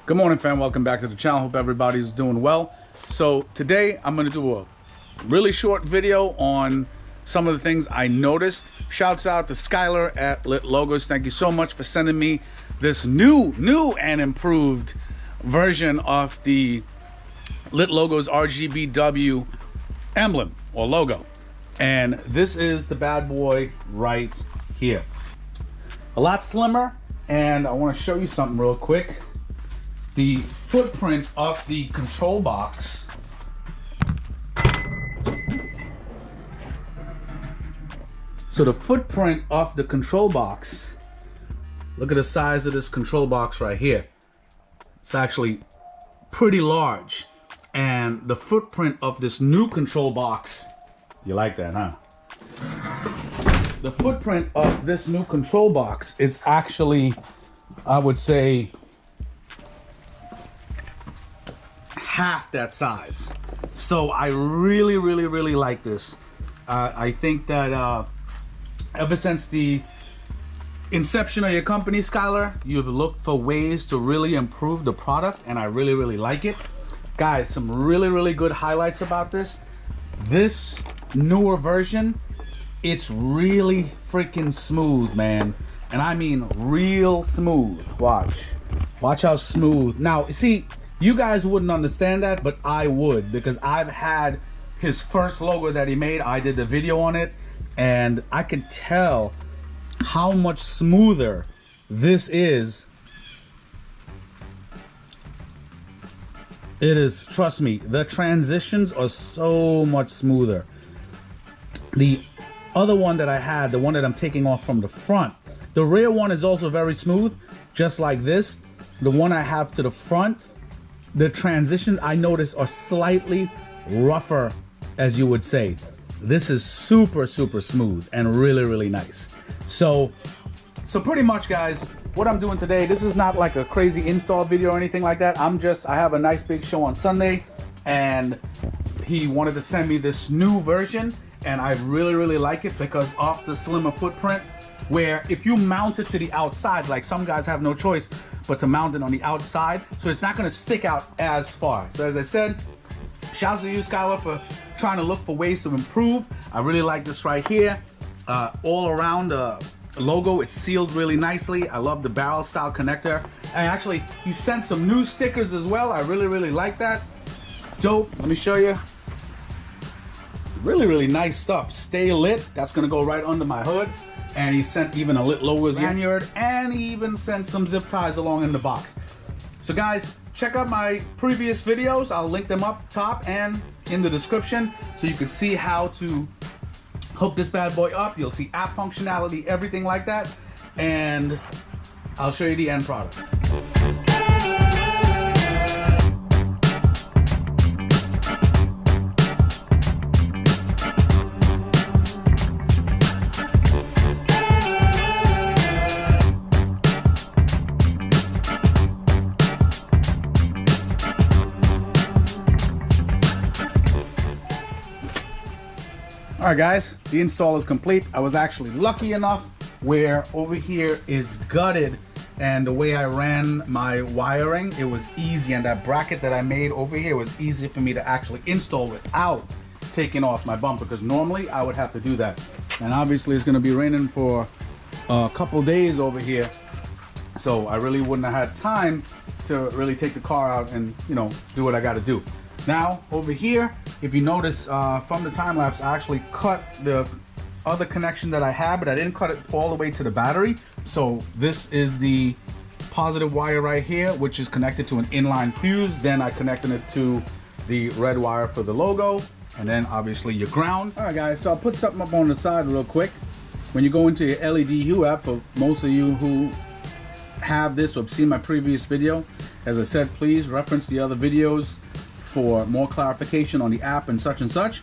Good morning, fam. Welcome back to the channel. Hope everybody's doing well. So today I'm going to do a really short video on some of the things I noticed. Shouts out to Skylar at Lit Logos. Thank you so much for sending me this new and improved version of the Lit Logos Rgbw emblem or logo. And this is the bad boy right here. A lot slimmer, and I want to show you something real quick. The footprint of the control box look at the size of this control box right here. It's actually pretty large, and the footprint of this new control box, you like that, huh? The footprint of this new control box is actually, I would say, half that size. So I really like this. I think that ever since the inception of your company, Skylar, you've looked for ways to really improve the product, and I really like it. Guys, some really good highlights about this. This newer version, it's really freaking smooth, man. And I mean real smooth. Watch how smooth. Now, see, you guys wouldn't understand that, but I would, because I've had his first logo that he made. I did the video on it, and I could tell how much smoother this is. It is, trust me, the transitions are so much smoother. The other one that I had, the one that I'm taking off from the front, the rear one is also very smooth, just like this. The one I have to the front, the transitions I noticed are slightly rougher, as you would say. This is super smooth and really nice. So pretty much, guys, what I'm doing today, this is not like a crazy install video or anything like that. I have a nice big show on Sunday, and he wanted to send me this new version, and I really like it because of the slimmer footprint, where if you mount it to the outside, like some guys have no choice but to mount it on the outside, so it's not going to stick out as far. So as I said, shouts to you, Skylar, for trying to look for ways to improve. I really like this right here. All around the logo, it's sealed really nicely. I love the barrel style connector, and actually he sent some new stickers as well. I really like that. Dope. Let me show you. Really nice stuff. Stay lit, that's gonna go right under my hood. And he sent even a Lit Logos lanyard, and he even sent some zip ties along in the box. So guys, check out my previous videos. I'll link them up top and in the description, so you can see how to hook this bad boy up. You'll see app functionality, everything like that, and I'll show you the end product. All right, guys, the install is complete. I was actually lucky enough where over here is gutted, and the way I ran my wiring, it was easy, and that bracket that I made over here was easy for me to actually install without taking off my bumper, because normally I would have to do that. And obviously it's going to be raining for a couple days over here, so I really wouldn't have had time to really take the car out and, you know, do what I got to do. Now over here, if you notice from the time lapse, I actually cut the other connection that I had, but I didn't cut it all the way to the battery. So this is the positive wire right here, which is connected to an inline fuse. Then I connected it to the red wire for the logo, and then obviously your ground. All right, guys, so I'll put something up on the side real quick. When you go into your LED hue app, for most of you who have this or have seen my previous video, as I said, please reference the other videos for more clarification on the app and such.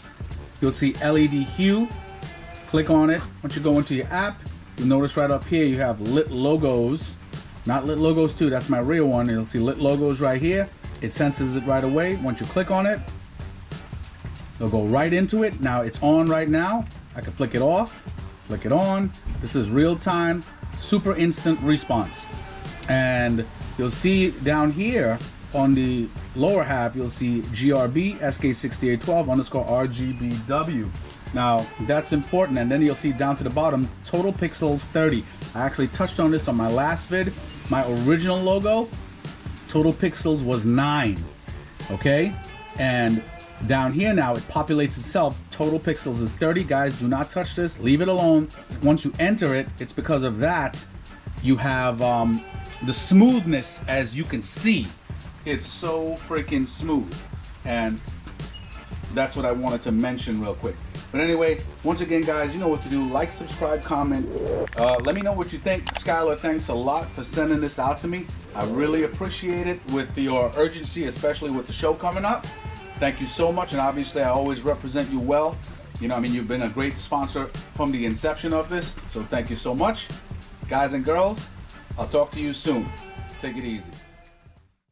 You'll see LED hue. Click on it. Once you go into your app, you'll notice right up here you have Lit Logos, not Lit Logos 2, that's my real one. You'll see Lit Logos right here. It senses it right away. Once you click on it, it'll go right into it. Now it's on right now. I can flick it off, flick it on. This is real time, super instant response. And you'll see down here on the lower half, you'll see GRB SK6812 underscore RGBW. Now that's important, and then you'll see down to the bottom, total pixels 30. I actually touched on this on my last vid. My original logo, total pixels was 9, okay? And down here now, it populates itself, total pixels is 30. Guys, do not touch this, leave it alone. Once you enter it, it's because of that, you have the smoothness, as you can see. It's so freaking smooth, and that's what I wanted to mention real quick. But anyway, once again, guys, you know what to do. Like, subscribe, comment. Let me know what you think. Skylar, thanks a lot for sending this out to me. I really appreciate it with your urgency, especially with the show coming up. Thank you so much, and obviously I always represent you well. You know, I mean, you've been a great sponsor from the inception of this, so thank you so much. Guys and girls, I'll talk to you soon. Take it easy.